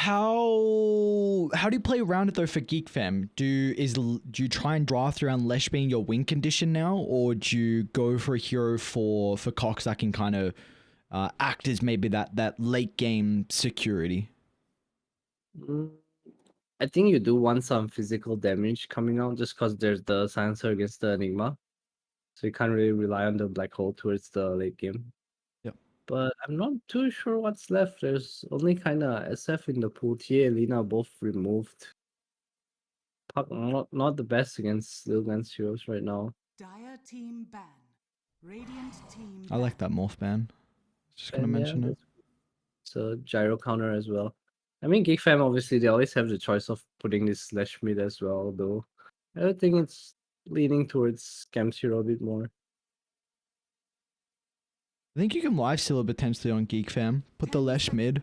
how do you play around it though for Geek Fam? Do you try and draft around Lesh being your win condition now, or do you go for a hero for Cox that can kind of act as maybe that late game security? Mm, I think you do want some physical damage coming out just because there's the silencer against the Enigma. So you can't really rely on the black hole towards the late game. Yep. But I'm not too sure what's left. There's only kind of SF in the pool. TA, Lina both removed. Puck not the best against Lilgun's heroes right now. Dire team ban. Radiant team I like that morph ban. Just gonna And yeah, mention it. it's a gyro counter as well. I mean, Geek Fam, obviously, they always have the choice of putting this slash mid as well, though. I think it's leaning towards Scam's hero a bit more. I think you can life steal it potentially on Geek Fam. Put the Lesh mid,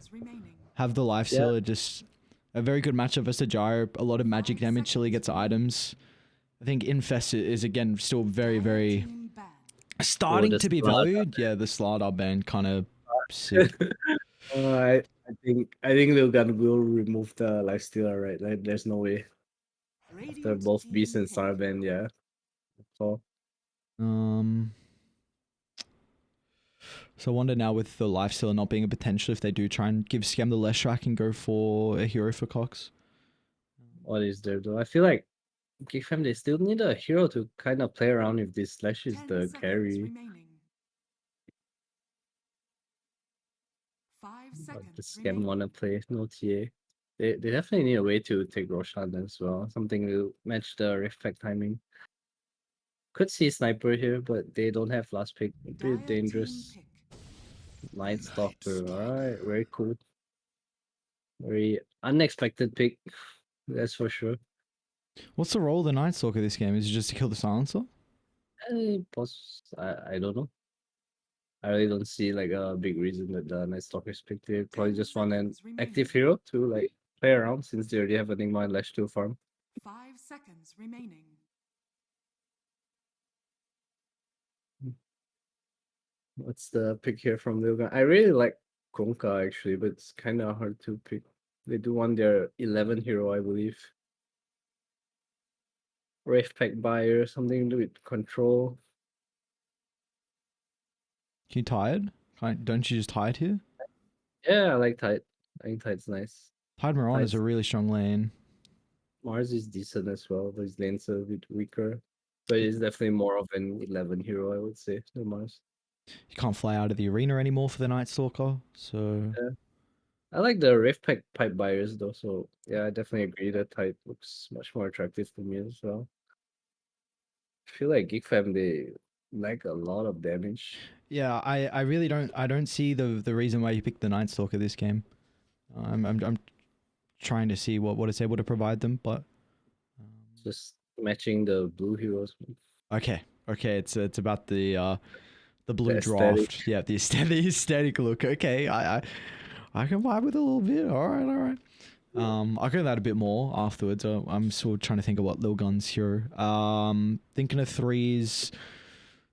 have the life Yeah. stealer, just a very good matchup versus Gyro. A lot of magic damage. Chili gets items. I think Infest is again still very starting to be valued. Yeah, the Slardar ban kind of sick. I think Lilgun will remove the lifestealer, right? Like, there's no way. After both Beast and Star ban, yeah. So So I wonder now with the lifestealer not being a potential if they do try and give Scam the less track and go for a hero for Cox. what is there though? I feel like Geek Fam, they still need a hero to kind of play around if this slash is the carry. But the Scam wanna play no TA. They definitely need a way to take Roshan as well. Something to match the reflect timing. Could see Sniper here, but they don't have last pick. A bit dangerous. Night Stalker, alright, very cool. Very unexpected pick, that's for sure. What's the role of the Night Stalker this game? Is it just to kill the silencer? I don't know. I really don't see like a big reason that the Night Stalkers picked it. Probably just want an active hero to like play around since they already have an Enigma and Lash 2 farm. 5 seconds remaining. What's the pick here from Lilgun? I really like Gonka actually, but it's kind of hard to pick. They do want their 11 hero, I believe. Wraith Pack Buyer, something to do with control. Can you Tide? Don't you just Tide here? Yeah, I like Tide. I think Tide's nice. Tide Maron is a really strong lane. Mars is decent as well, but his lane's a bit weaker. But he's definitely more of an 11 hero, I would say, than Mars. You can't fly out of the arena anymore for the Night Stalker, so... Yeah. I like the Rift Pack pipe buyers though, so yeah, I definitely agree that type looks much more attractive to me as well. I feel like Geek Fam, they like a lot of damage. Yeah, I really don't see the reason why you picked the Night Stalker this game. I'm trying to see what it's able to provide them, but Just matching the blue heroes. okay, it's about the blue The draft. aesthetic. Yeah, the aesthetic look. Okay, I can vibe with it a little bit. All right. I'll go that a bit more afterwards. I'm still trying to think of what Lilgun's hero. Thinking of threes.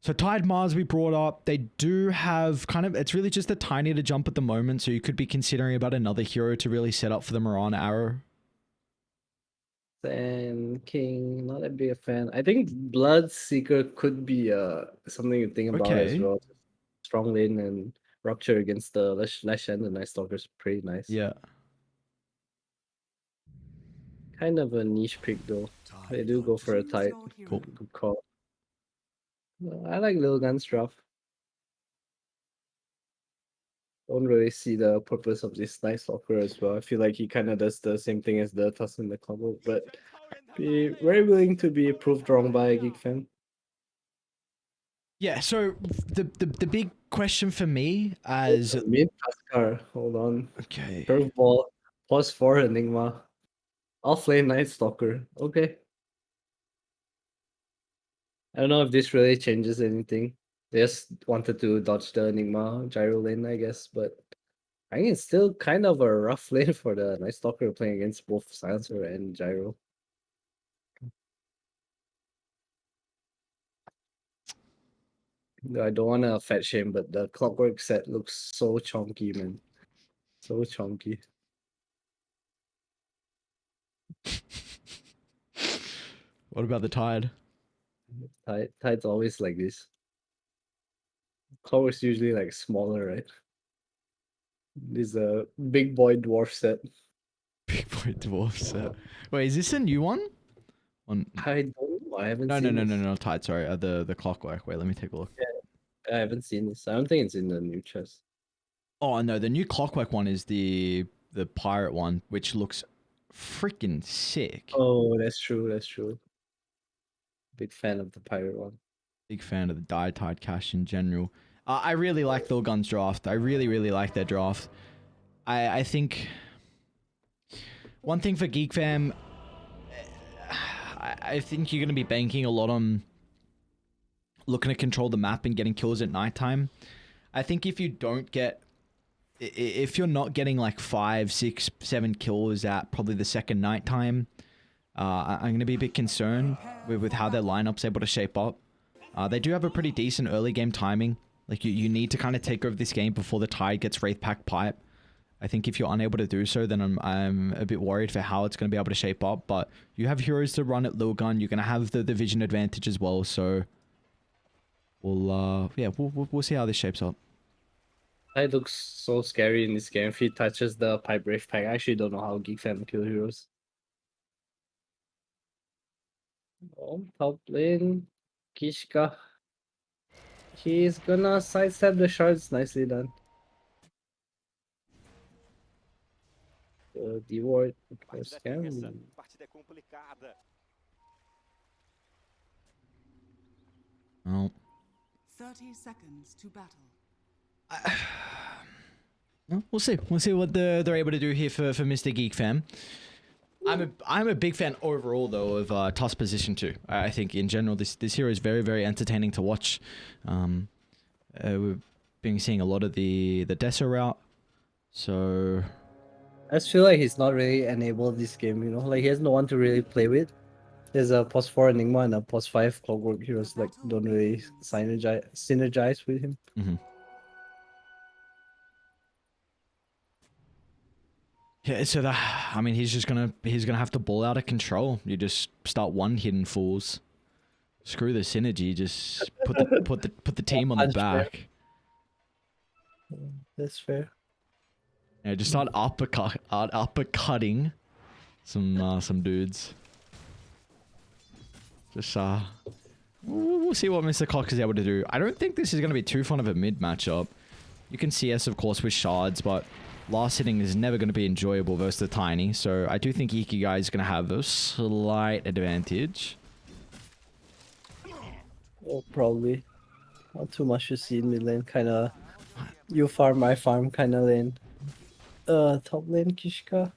So Tide Mars we brought up. They do have kind of, it's really just a tiny to jump at the moment, so you could be considering about another hero to really set up for the Moran arrow. Sand King, not that big a fan. I think Bloodseeker could be something to think about as well. Strong lane and Rupture against the Lash and the Night Stalker's pretty nice. Yeah. Kind of a niche pick though. They do go for a Tide. Cool. Good call. I like Lilgun's draft. Don't really see the purpose of this Night Stalker as well. I feel like he kind of does the same thing as the Tusk in the combo, but be very willing to be proved wrong by a Geek Fan. Yeah, so the big question for me as mid Tuskar, hold on. Okay. Curveball, +4 Enigma. Offlane Night Stalker. Okay. I don't know if this really changes anything. They just wanted to dodge the Enigma gyro lane, I guess, but I think it's still kind of a rough lane for the Night Stalker playing against both Silencer and Gyro. I don't want to fat shame, but the Clockwork set looks so chonky, man. So chonky. What about the Tide? Tide's always like this. Clover's usually like smaller, right? This is a big boy dwarf set. Big boy dwarf set. Wait, is this a new one? On I don't know. I haven't no, seen this. no, Tide. Sorry, the clockwork. Wait, let me take a look. I haven't seen this. I don't think it's in the new chest. Oh no, the new clockwork one is the pirate one, which looks freaking sick. Oh, that's true. That's true. Big fan of the pirate one. Big fan of the Tide cash in general. I really like Lilgun's draft. I really like their draft. I think one thing for Geek Fam, I think you're going to be banking a lot on looking to control the map and getting kills at nighttime. I think if you don't get, if you're not getting like 5, 6, 7 kills at probably the second nighttime, I'm going to be a bit concerned with how their lineup's able to shape up. They do have a pretty decent early game timing. Like you need to kind of take over this game before the Tide gets Wraith Pack Pipe. I think if you're unable to do so, then I'm a bit worried for how it's going to be able to shape up. But you have heroes to run at Lilgun. You're going to have the vision advantage as well. So we'll see how this shapes up. Tide looks so scary in this game. If he touches the pipe Wraith Pack, I actually don't know how Geek Fam kill heroes. Oh, top lane. Kishka. He's gonna sidestep the shards. Nicely done. Deward. Scam. Partida complicada. Well, 30 seconds to battle. well, we'll see. We'll see what they're able to do here for Mr. Geek Fam. I'm a big fan overall though of Tusk's position too. I think in general this hero is very entertaining to watch. We've been seeing a lot of the Dessa route, so I just feel like he's not really enabled this game, you know? Like he has no one to really play with. There's a plus 4 Enigma and a plus 5 Clockwork heroes like don't really synergize with him. mm-hmm. Yeah, so I mean, he's gonna have to ball out of control. You just start one hitting fools. Screw the synergy. Just put the team on the back. That's fair. Yeah, just start uppercutting some dudes. Just we'll see what Mr. Cox is able to do. I don't think this is gonna be too fun of a mid matchup. You can CS of course with shards, but last hitting is never going to be enjoyable versus the Tiny, so I do think Ikigai is going to have a slight advantage. Oh, probably. Not too much to see in mid lane. Kind of you farm, I farm kind of lane. Top lane Kishka.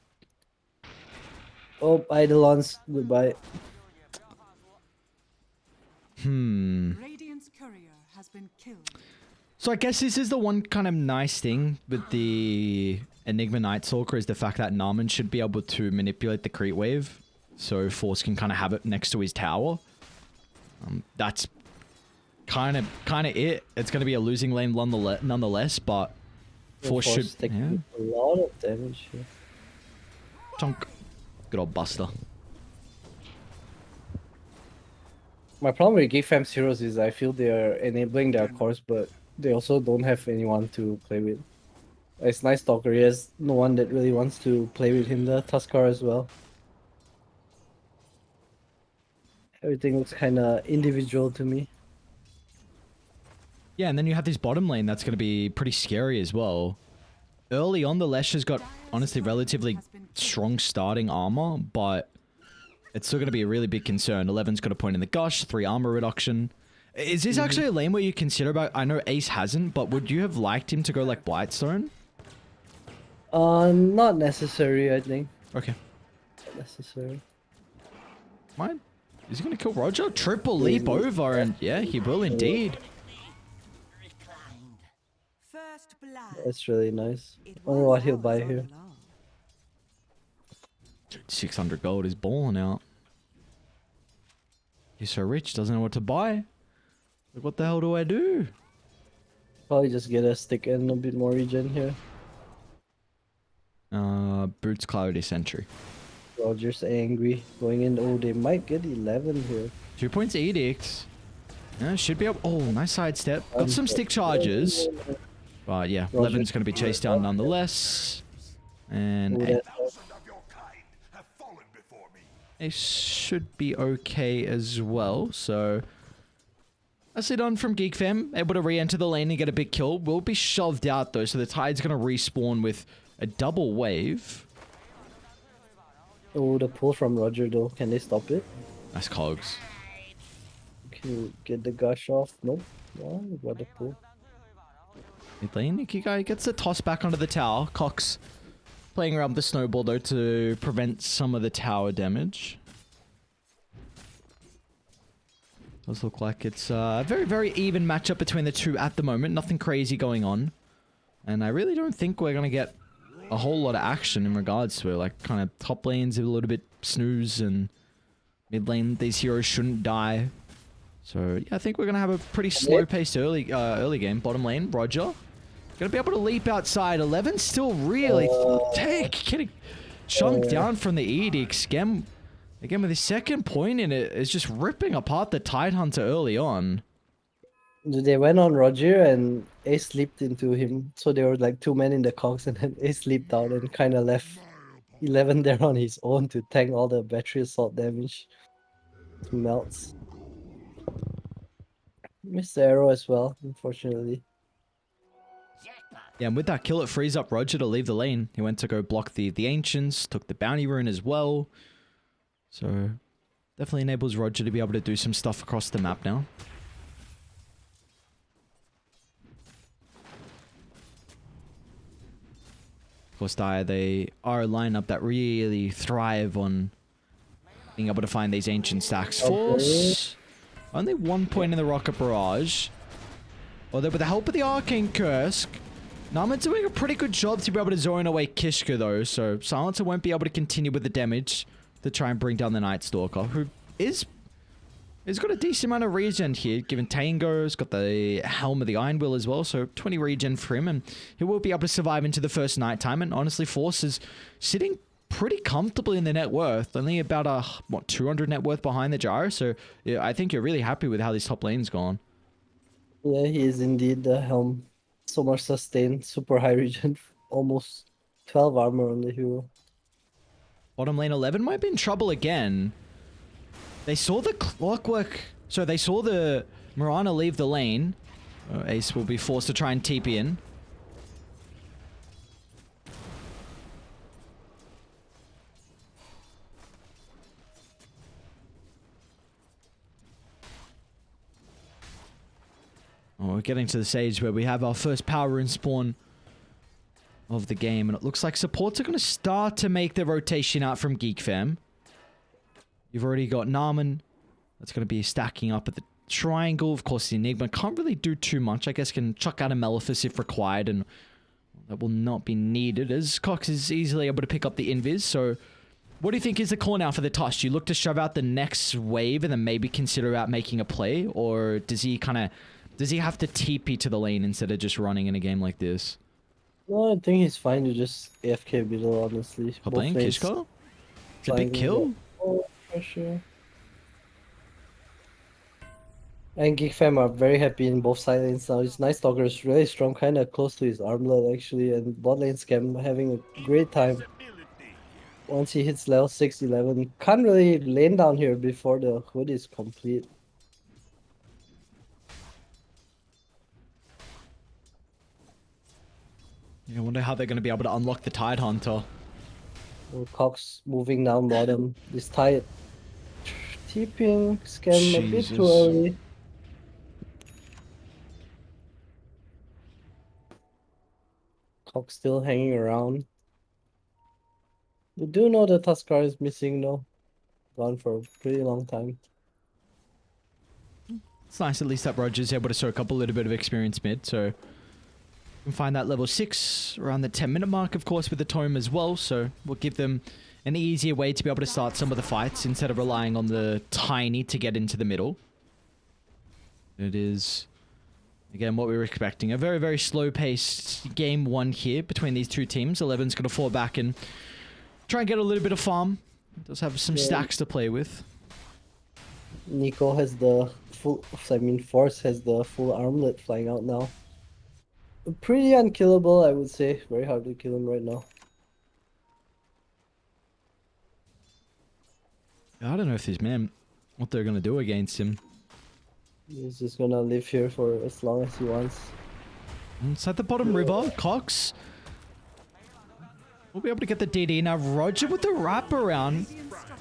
Oh, Eidolons. Goodbye. Radiant's courier has been killed. So I guess this is the one kind of nice thing with the Enigma Night Stalker is the fact that Narman should be able to manipulate the creep wave, so Force can kind of have it next to his tower. That's kind of it. It's going to be a losing lane nonetheless, but Force should taking a lot of damage here. Chunk. Good old Buster. My problem with Geek Fam's heroes is I feel they are enabling their cores, but they also don't have anyone to play with. It's nice Stalker, he has no one that really wants to play with him, the Tuskar as well. Everything looks kind of individual to me. Yeah, and then you have this bottom lane that's going to be pretty scary as well. Early on, the Lesh has got, honestly, relatively strong starting armor, but it's still going to be a really big concern. 11's got a point in the gush, 3 armor reduction. Is this actually a lane where you consider about... I know Ace hasn't, but would you have liked him to go like Blightstone? Not necessary, I think. Okay. Not necessary. Mine? Is he going to kill Roger? Triple leap over, and yeah, he will indeed. First blood. That's really nice. I wonder what he'll buy here. Dude, 600 gold is balling out. He's so rich, doesn't know what to buy. Like, what the hell do I do? Probably just get a stick and a bit more regen here. Boots Clarity Sentry. Roger's angry. Going in. Oh, they might get 11 here. 2 points Edict. Yeah, should be up. Oh, nice sidestep. Got some stick charges. But yeah, Roger. 11's going to be chased down nonetheless. And Oh, that's it should be okay as well. So that's it on from Geek Fam. Able to re-enter the lane and get a big kill. Will be shoved out though, so the Tide's going to respawn with a double wave. Oh, the pull from Roger though. Can they stop it? Nice cogs. Can you get the gush off? Nope. No, you got the pull. Mid lane, Ikigai gets the toss back onto the tower. Cox playing around with the snowball though to prevent some of the tower damage. Does look like it's a very, very even matchup between the two at the moment. Nothing crazy going on. And I really don't think we're going to get a whole lot of action in regards to it. Like, kind of top lanes a little bit snooze, and mid lane, these heroes shouldn't die. So, yeah, I think we're going to have a pretty slow-paced early game. Bottom lane, Roger. Going to be able to leap outside. 11 still really getting chunked down from the Edict. Scam, again, with his second point in it, is just ripping apart the Tidehunter early on. They went on Roger and Ace leaped into him. So there were like 2 men in the cogs, and then Ace leaped out and kind of left 11 there on his own to tank all the battery assault damage. It melts. Missed the arrow as well, unfortunately. Yeah, and with that kill, it frees up Roger to leave the lane. He went to go block the Ancients, took the Bounty Rune as well. So, definitely enables Roger to be able to do some stuff across the map now. Of course, they are a lineup that really thrive on being able to find these Ancient stacks. Force, only 1 point in the Rocket Barrage. Although with the help of the Arcane Curse, Nama's doing a pretty good job to be able to zone away Kishka though, so Silencer won't be able to continue with the damage to try and bring down the Night Stalker, who is got a decent amount of regen here, given Tango's got the Helm of the Iron Will as well, so 20 regen for him, and he will be able to survive into the first night time. And honestly, Force is sitting pretty comfortably in the net worth, only about 200 net worth behind the Gyro, so yeah, I think you're really happy with how this top lane's gone. Yeah, he is indeed the Helm. So much sustain, super high regen, almost 12 armor on the hero. Bottom lane 11 might be in trouble again. They saw the clockwork, so they saw the Mirana leave the lane. Ace will be forced to try and TP in. Oh, we're getting to the stage where we have our first power rune spawn of the game, and it looks like supports are going to start to make their rotation out from Geek Fam. You've already got Narman. That's going to be stacking up at the triangle. Of course, the Enigma can't really do too much. I guess can chuck out a Maleficus if required, and that will not be needed, as Cox is easily able to pick up the Invis. So, what do you think is the call now for the Tush? Do you look to shove out the next wave and then maybe consider out making a play? Or does he have to TP to the lane instead of just running in a game like this? No, I think he's fine to just AFK middle, honestly. Top lane, Kishko? It's a big kill. Oh, for sure. And Geek Fam are very happy in both side lanes now. His Night Stalker is really strong, kind of close to his armlet actually, and bot lane Scam having a great time. Once he hits level 6, 11, can't really lane down here before the hood is complete. I wonder how they're going to be able to unlock the Tidehunter. Oh, Cox moving down bottom. This Tide TPing Scam a bit too early. Cox still hanging around. We do know the Tuskar is missing though. Gone for a pretty long time. It's nice at least that Roger's able to soak up a little bit of experience mid, so... You can find that level 6 around the 10-minute mark, of course, with the Tome as well, so we'll give them an easier way to be able to start some of the fights instead of relying on the Tiny to get into the middle. It is, again, what we were expecting. A very, very slow-paced game 1 here between these two teams. 11's going to fall back and try and get a little bit of farm. Does have some Yeah. stacks to play with. Nico has the full. I mean, Force has the full armlet flying out now. Pretty unkillable, I would say. Very hard to kill him right now. I don't know if these men, what they're gonna do against him. He's just gonna live here for as long as he wants. Inside the bottom river, Cox will be able to get the DD. Now Roger with the wraparound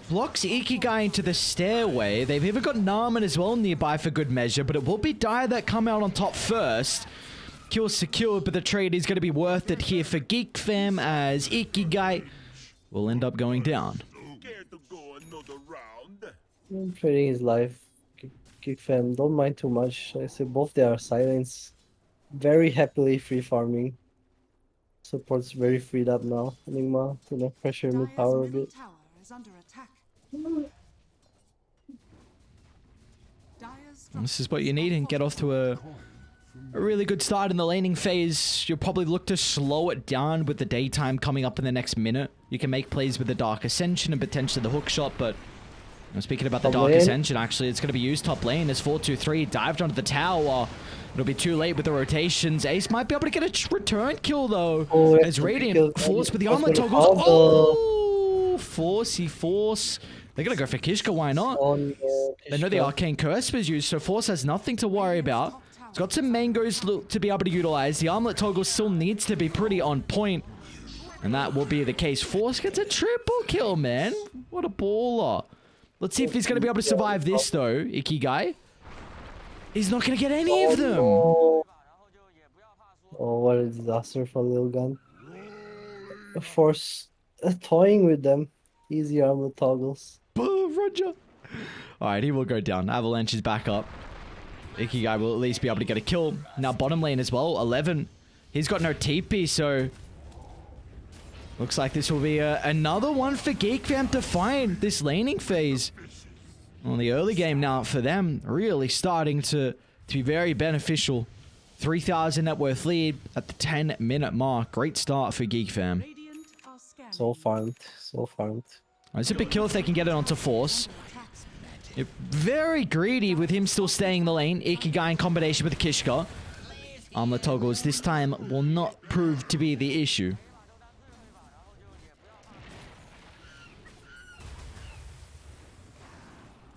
blocks Ikigai into the stairway. They've even got Narman as well nearby for good measure, but it will be Dire that come out on top first. Kill secured, but the trade is going to be worth it here for Geek Fam as Ikigai will end up going down. Trading his life. Geek Fam, don't mind too much. I say both they are silence. Very happily free farming. Support's very freed up now. Enigma gonna pressure mid Dire's tower a middle bit. tower is under attack. Dire's This is what you need and get off to a really good start in the laning phase. You'll probably look to slow it down with the daytime coming up in the next minute. You can make plays with the Dark Ascension and potentially the hook shot, but speaking about the Top Dark lane. Ascension, actually, it's going to be used top lane as 4-2-3 dived onto the tower. It'll be too late with the rotations. Ace might be able to get a return kill, though. Oh, as yeah, Radiant kill- Force with the Force armlet with the toggles. combo. Oh! Force. They're going to go for Kishka, why not? On They know the Kishka. Arcane Curse was used, so Force has nothing to worry about. It's got some mangoes to be able to utilize. The armlet toggle still needs to be pretty on point. And that will be the case. Force gets a triple kill, man. What a baller. Let's see if he's going to be able to survive this, though, Ikigai. He's not going to get any of them. Oh, what a disaster for Lilgun. Force toying with them. Easy armlet toggles. Roger. Alright, he will go down. Avalanche is back up. Ikigai will at least be able to get a kill. Now bottom lane as well, 11. He's got no TP, so looks like this will be another one for Geek Fam to find this laning phase. Well, the early game now for them really starting to be very beneficial. 3,000 net worth lead at the 10-minute mark. Great start for Geek Fam. Radiant are scanning. So farmed. So farmed. It's a big kill if they can get it onto Force. Yep, very greedy with him still staying in the lane. Ikigai in combination with the Kishka. Armlet toggles this time will not prove to be the issue.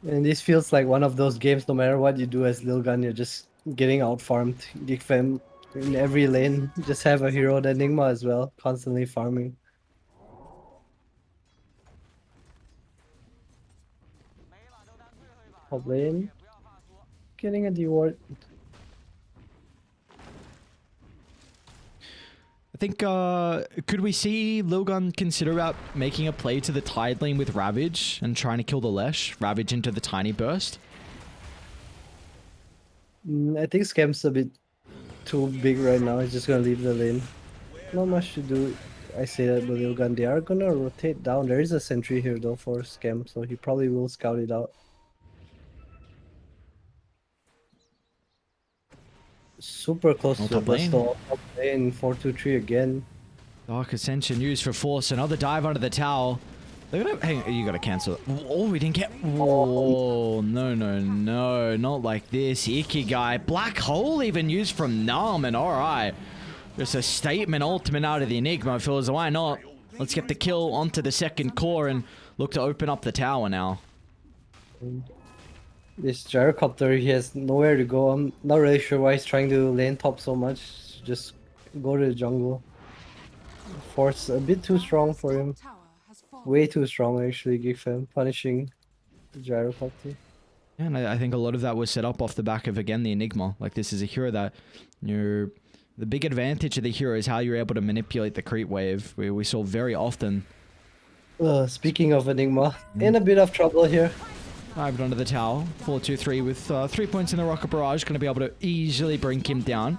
And this feels like one of those games, no matter what you do as Lilgun, you're just getting out farmed. Geek Fam in every lane. Just have a hero, the Enigma as well, constantly farming. Top lane. Getting a reward. I think, could we see Lilgun consider about making a play to the Tide lane with Ravage and trying to kill the Lesh? Ravage into the Tiny Burst? I think Scam's a bit too big right now. He's just gonna leave the lane. Not much to do. I say that with Lilgun. They are gonna rotate down. There is a sentry here though for Scam, so he probably will scout it out. Super close On to the top lane. Bristol. Top lane, 4-2-3 again. Dark Ascension used for Force. Another dive under the tower. They're gonna, hang on, you gotta cancel it. Oh, we didn't get... Oh, no. Not like this. Ikigai. Black Hole even used from Narman. Alright. Just a statement ultimate out of the Enigma. Feels why not? Let's get the kill onto the second core and look to open up the tower now. This gyrocopter, he has nowhere to go. I'm not really sure why he's trying to lane top so much. Just go to the jungle. Force a bit too strong for him. Tower has fallen. Way too strong actually, Geek Fam, punishing the gyrocopter. Yeah, and I think a lot of that was set up off the back of, again, the Enigma. Like, this is a hero that you're... The big advantage of the hero is how you're able to manipulate the creep wave. We saw very often. Speaking of Enigma, in a bit of trouble here. Dived onto the tower. 4-2-3 with 3 points in the rocket barrage. Going to be able to easily bring him down.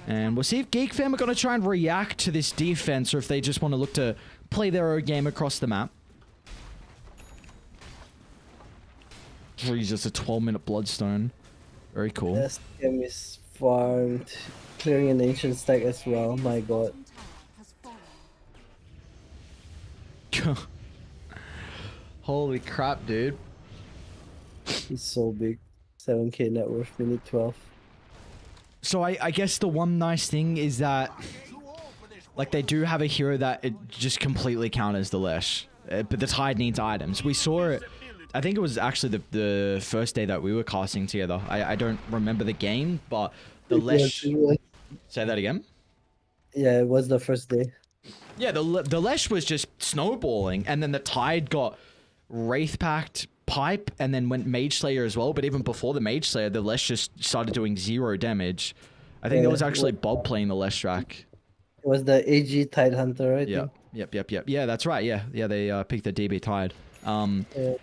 And we'll see if Geek Fam are going to try and react to this defense or if they just want to look to play their own game across the map. Jesus, a 12-minute Bloodstone. Very cool. This game is farmed. Clearing an ancient stack as well, my god. Tower has fallen. Holy crap, dude. He's so big. 7k net worth, minute 12. So I guess the one nice thing is that, like, they do have a hero that it just completely counters the Lesh. But the Tide needs items. We saw it, I think it was actually the first day that we were casting together. I don't remember the game, but the Lesh... Say that again? Yeah, it was the first day. Yeah, the Lesh was just snowballing, and then the Tide got Wraith Pact, Pipe, and then went Mage Slayer as well. But even before the Mage Slayer, the Lesh just started doing 0 damage. I think that was actually Bob playing the Lesh track. It was the AG Tide Hunter, right? Yeah, yep. Yeah, that's right. Yeah, they picked the DB Tide. Yeah.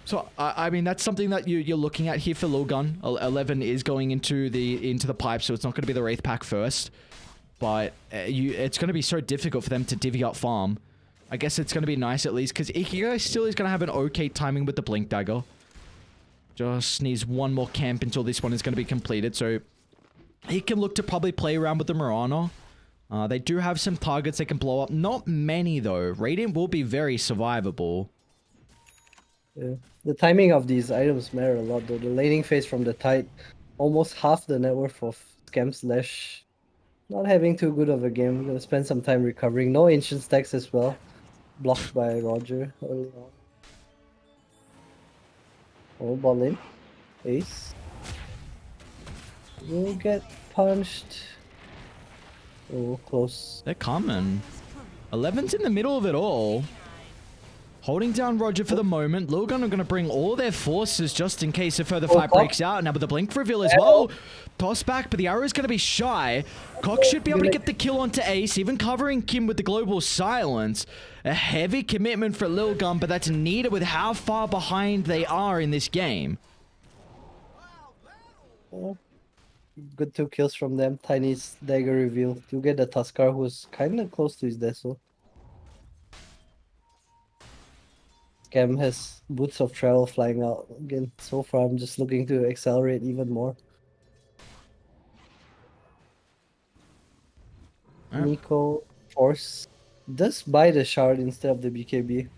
So I mean that's something that you're looking at here for Lilgun. 11 is going into the pipe, so it's not going to be the Wraith Pack first. But it's going to be so difficult for them to divvy up farm. I guess it's going to be nice at least, because Ikigai still is going to have an okay timing with the Blink Dagger. Just needs one more camp until this one is going to be completed, so he can look to probably play around with the Mirana. They do have some targets they can blow up. Not many, though. Radiant will be very survivable. Yeah. The timing of these items matter a lot, though. The laning phase from the Tide, almost half the net worth of Scam/. Not having too good of a game. Gonna spend some time recovering. No ancient stacks as well. Blocked by Roger early on. Oh, ball in. Ace. Will get punched. Oh, close. They're coming. 11's in the middle of it all. Holding down Roger for the moment. Lilgun are going to bring all their forces just in case a further fight breaks out. Now with the Blink reveal as well. Toss back, but the arrow is going to be shy. Cox should be able to get the kill onto Ace, even covering Kim with the global silence. A heavy commitment for Lilgun, but that's needed with how far behind they are in this game. Oh, good 2 kills from them. Tiny's dagger reveal. You get the Tuskar, who's kind of close to his Deso. Cam has boots of travel flying out. Again, so far I'm just looking to accelerate even more. Nico Force does buy the shard instead of the BKB.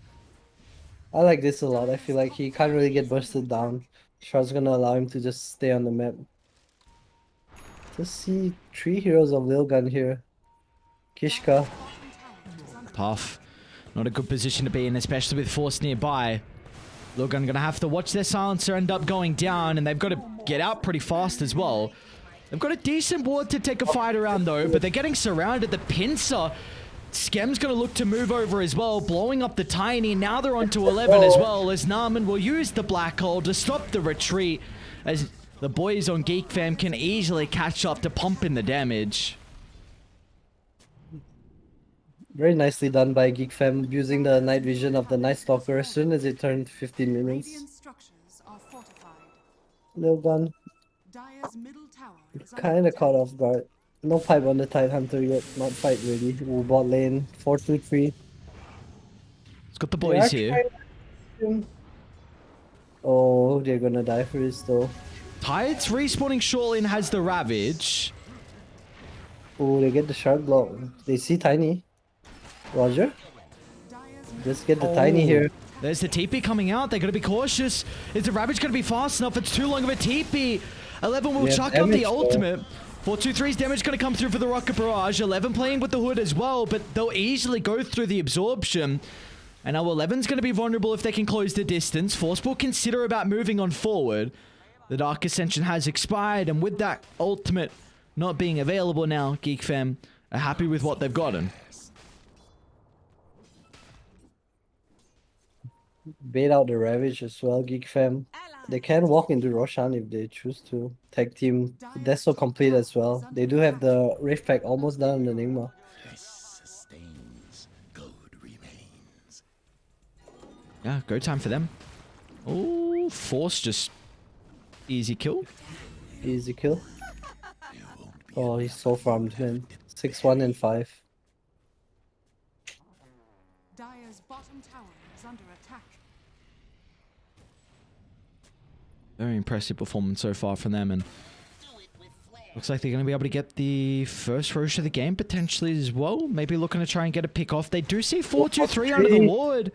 I like this a lot. I feel like he can't really get bursted down. Shard's gonna allow him to just stay on the map. Just see 3 heroes of Lilgun here. Kishka. Tough. Not a good position to be in, especially with Force nearby. Lilgun gonna have to watch their silencer end up going down, and they've got to get out pretty fast as well. They've got a decent ward to take a fight around though, but they're getting surrounded. The pincer, Skem's gonna look to move over as well, blowing up the Tiny. Now they're onto 11 as well, as Narman will use the Black Hole to stop the retreat, as the boys on Geek Fam can easily catch up to pump in the damage. Very nicely done by Geek Fam, using the night vision of the Night Stalker as soon as it turned 15 minutes. Radiant structures are fortified. Lilgun Dire's middle tower is kind of caught off guard. No pipe on the Tide Hunter yet, not fight ready. Ooh, bot lane, 4-2-3. It's got the boys here. Oh, they're gonna die for this though. Tide's respawning shortly and has the Ravage. Oh, they get the shard block. They see Tiny. Roger? Just get the Tiny here. There's the TP coming out. They're going to be cautious. Is the Ravage going to be fast enough? It's too long of a TP. 11 will chuck up the ultimate. 4-2-3's damage going to come through for the Rocket Barrage. 11 playing with the Hood as well, but they'll easily go through the absorption. And now 11's going to be vulnerable if they can close the distance. Force will consider about moving on forward. The Dark Ascension has expired, and with that ultimate not being available now, Geek Fam are happy with what they've gotten. Bait out the Ravage as well, Geek Fam. They can walk into Roshan if they choose to. Tag team, that's so complete as well. They do have the Wraith Pack almost done on the Enigma. Yeah, go time for them. Oh, Force just easy kill. Easy kill. Oh, he's so farmed, man. 6-1 and 5. Dire's bottom tower is under attack. Very impressive performance so far from them, and looks like they're going to be able to get the first Roche of the game potentially as well. Maybe looking to try and get a pick off. They do see 4-2-3 under the ward.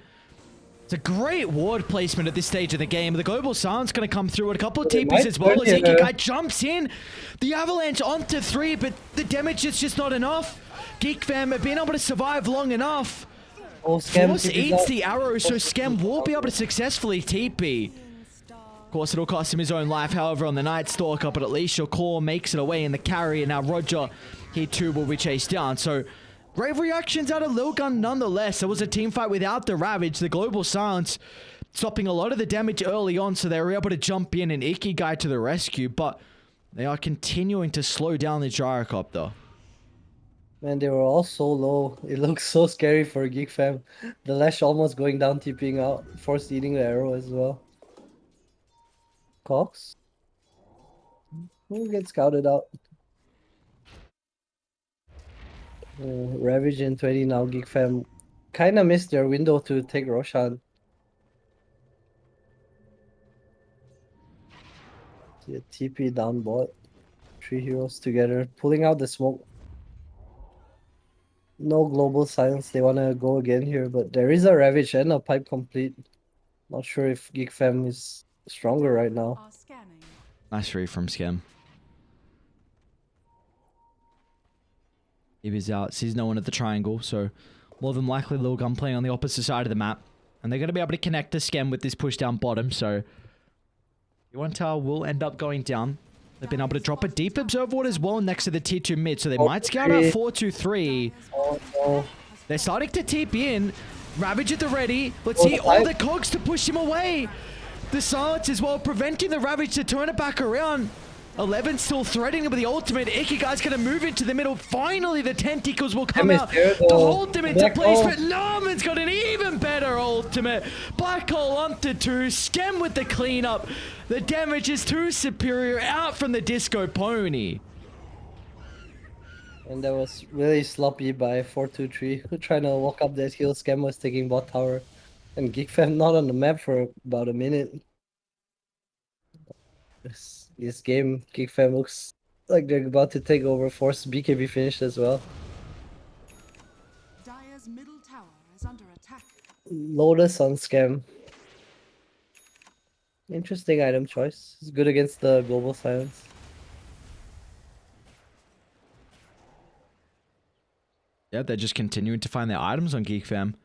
It's a great ward placement at this stage of the game. The global silence going to come through with a couple of They TPs might as well turn as here. Ikigai jumps in. The avalanche onto 3, but the damage is just not enough. Geek fam have been able to survive long enough. Oh, Scam Force TP's eats out. the arrow, so Scam will be able to successfully TP. Of course, it'll cost him his own life, however, on the Night Stalker, but at least your core makes it away in the carry, and now Roger, he too will be chased down. So, brave reactions out of Lilgun nonetheless. It was a team fight without the Ravage, the Global Silence, stopping a lot of the damage early on, so they were able to jump in and Ikigai to the rescue, but they are continuing to slow down the Gyrocopter. Man, they were all so low. It looks so scary for Geek fam. The Lash almost going down, TPing out, force eating the arrow as well. Cox? Who gets scouted out? Ravage in 20 now, Geek fam. Kinda missed their window to take Roshan. See a TP down bot. 3 heroes together, pulling out the smoke. No global silence, they wanna go again here, but there is a Ravage and a pipe complete. Not sure if Geek fam is stronger right now. Are scanning. Nice read from Scam. He was out, sees no one at the triangle, so more than likely Lilgun playing on the opposite side of the map. And they're going to be able to connect to Scam with this push down bottom, so Yuan Tower will end up going down. They've been able to drop a deep observer as well next to the tier 2 mid, so they might scout out 4-2-3. Oh no. They're starting to TP in. Ravage at the ready. Let's see all the cogs to push him away. The silence as well, preventing the Ravage to turn it back around. 11 still threatening him with the ultimate. Ikigai's going to move into the middle. Finally, the tentacles will come out to hold them into place. But Narman's got an even better ultimate. Black hole onto 2. Scam with the cleanup. The damage is too superior. Out from the Disco Pony. And that was really sloppy by 423. Trying to walk up that hill. Scam was taking bot tower. And Geek fam not on the map for about a minute. This game, Geek fam looks like they're about to take over. Force BKB finished as well. Dire's middle tower is under attack. Lotus on Scam. Interesting item choice. It's good against the global silence. Yeah, they're just continuing to find their items on Geek Fam.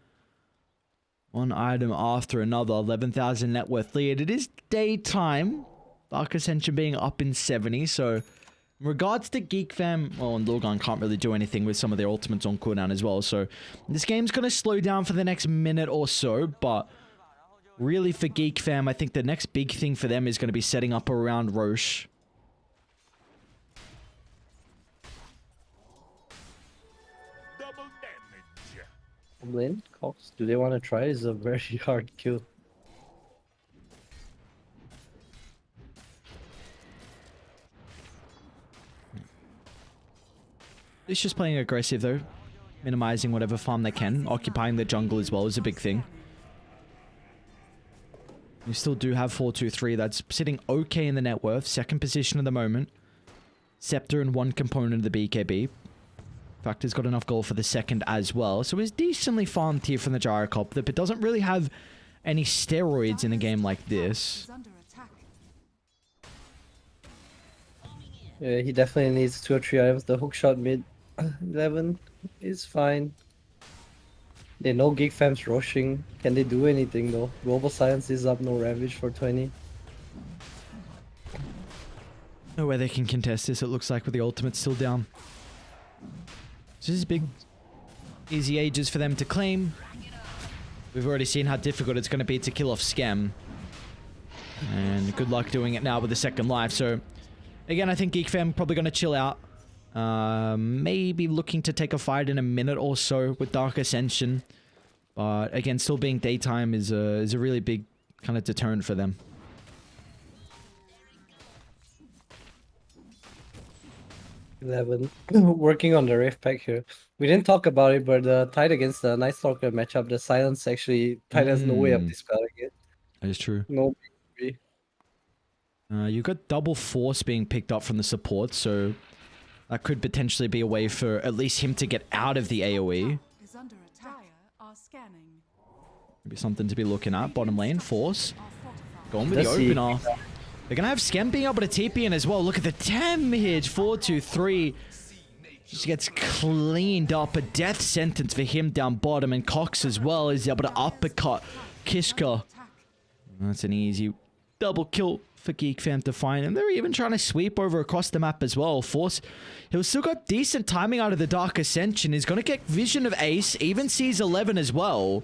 One item after another. 11,000 net worth lead. It is daytime. Dark Ascension being up in 70. So, in regards to Geek Fam, well, and Lilgun can't really do anything with some of their ultimates on cooldown as well. So, this game's going to slow down for the next minute or so. But, really for Geek Fam, I think the next big thing for them is going to be setting up around Roche. Lane, Cox, do they want to try? It's a very hard kill. It's just playing aggressive though. Minimizing whatever farm they can. Occupying the jungle as well is a big thing. We still do have 4-2-3. That's sitting okay in the net worth. Second position at the moment. Scepter and one component of the BKB. In fact, he's got enough gold for the second as well. So he's decently farmed here from the Gyrocopter, but doesn't really have any steroids in a game like this. Is under attack. Yeah, he definitely needs 2 or 3 items. The hookshot mid 11 is fine. They know Geek Fam's rushing. Can they do anything though? Global Science is up, no Ravage for 20. No way they can contest this, it looks like, with the ultimate still down. So this is big. Easy ages for them to claim. We've already seen how difficult it's going to be to kill off Scam. And good luck doing it now with the second life. So, again, I think Geek Fam probably going to chill out. Maybe looking to take a fight in a minute or so with Dark Ascension. But, again, still being daytime is a really big kind of deterrent for them. Working on the Rift pack here. We didn't talk about it, but the Tide against the Night Stalker matchup, the Silence actually, Tide has no way of dispelling it. That is true. No. You've got double force being picked up from the support, so that could potentially be a way for at least him to get out of the AoE. Is under attack. Dire are scanning. Maybe something to be looking at. Bottom lane, Force. Going with the Let's see. opener. They're going to have Scam being able to TP in as well. Look at the damage. 4-2-3. Just gets cleaned up. A death sentence for him down bottom. And Cox as well is able to uppercut Kishka. That's an easy double kill for Geek Fam to find. And they're even trying to sweep over across the map as well. Force, he'll still got decent timing out of the Dark Ascension. He's going to get vision of Ace. Even sees 11 as well.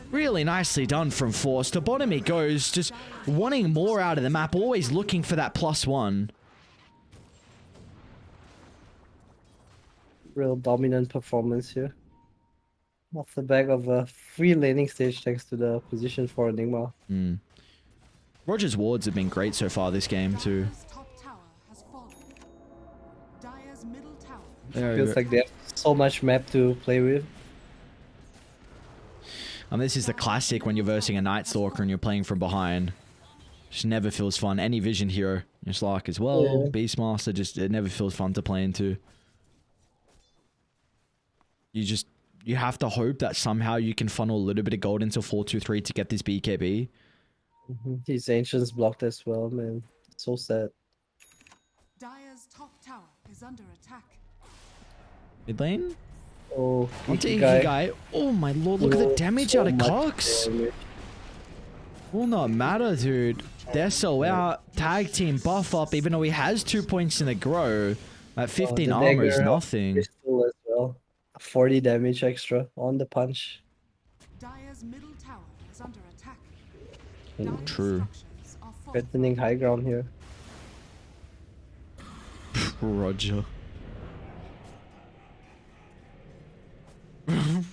Really nicely done from Force. To bottom he goes, just wanting more out of the map, always looking for that +1. Real dominant performance here. Off the back of a free laning stage thanks to the position for Enigma. Roger's wards have been great so far this game too. Dire's top tower has fallen. Dire's middle tower. Feels like they have so much map to play with. This is the classic when you're versing a Night Stalker and you're playing from behind. Just never feels fun. Any vision hero, just like as well. Yeah. Beastmaster, just it never feels fun to play into. You have to hope that somehow you can funnel a little bit of gold into 4-2-3 to get this BKB. His ancients blocked as well, man. So sad. Dire's top tower is under attack. Mid lane? Oh, Onto Geeky Iggy guy. Oh my lord, look at the damage so out of much Cox. damage. Will not matter, dude. They're so out. Tag team buff up, even though he has 2 points in the grow. At 15 the armor is dagger, nothing. Pistol as well. 40 damage extra on the punch. Dire's middle tower is under attack. Oh, Dire's true. structures are Threatening high ground here. Roger.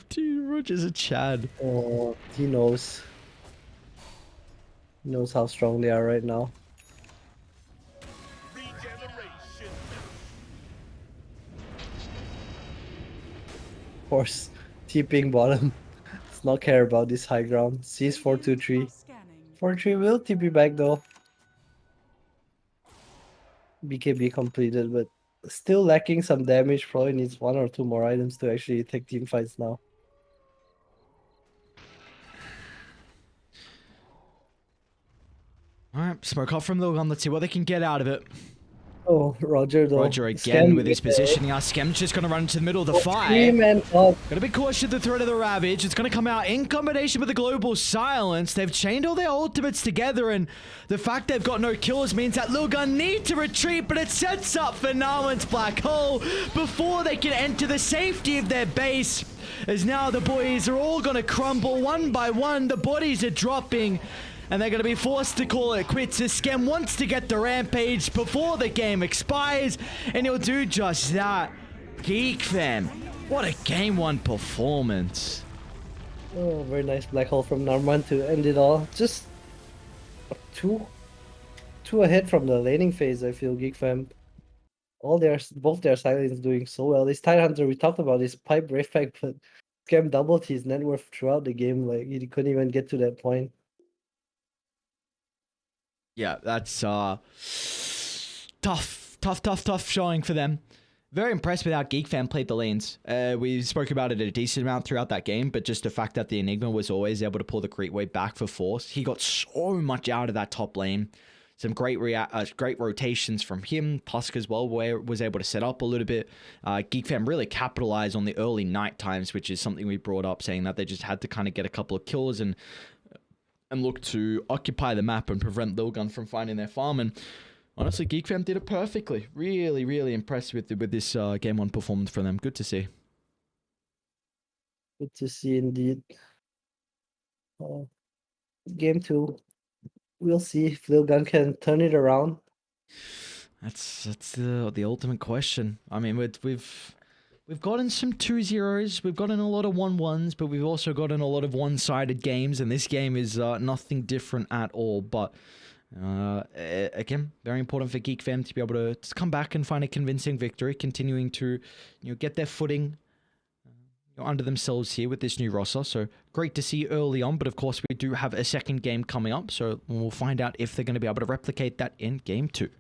Dude, Roger's a Chad. Oh, he knows. He knows how strong they are right now. Of course, TPing bottom. Does not care about this high ground. Sees 4-2-3. scanning. 4-3 will TP back though. BKB completed, but still lacking some damage. Probably needs 1 or 2 more items to actually take team fights now. Alright, smoke off from Lilgun. Let's see what they can get out of it. Oh, Roger though. Roger again Scam with his with the- positioning. Our Skem's just going to run into the middle of the fight. 3-man up. Gonna be cautious the threat of the Ravage. It's gonna come out in combination with the Global Silence. They've chained all their ultimates together, and the fact they've got no kills means that Lilgun need to retreat, but it sets up for Narwhan's Black Hole before they can enter the safety of their base. As now the boys are all gonna crumble one by one. The bodies are dropping, and they're going to be forced to call it quits. As Scam wants to get the rampage before the game expires, and he'll do just that. Geek Fam, what a game 1 performance. Oh, very nice black hole from Narman to end it all. Just two ahead from the laning phase, I feel, Geek Fam. Both their silence doing so well. This Tidehunter, we talked about his pipe brave pack, but Scam doubled his net worth throughout the game. Like, he couldn't even get to that point. Yeah, that's tough showing for them. Very impressed with how Geek Fam played the lanes. We spoke about it a decent amount throughout that game, but just the fact that the Enigma was always able to pull the Great Wave back for Force. He got so much out of that top lane. Some great rotations from him. Tusk as well, where was able to set up a little bit. Geek Fam really capitalized on the early night times, which is something we brought up, saying that they just had to kind of get a couple of kills and look to occupy the map and prevent Lilgun from finding their farm. And honestly, Geek Fam did it perfectly. Really, really impressed with this game 1 performance from them. Good to see. Good to see indeed. Game 2. We'll see if Lilgun can turn it around. That's the ultimate question. I mean, we've gotten some 2-0s, we've gotten a lot of 1-1s, but we've also gotten a lot of one-sided games, and this game is nothing different at all. But again, very important for Geek Fam to be able to come back and find a convincing victory, continuing to get their footing under themselves here with this new roster. So great to see early on, but of course we do have a second game coming up, so we'll find out if they're going to be able to replicate that in game 2.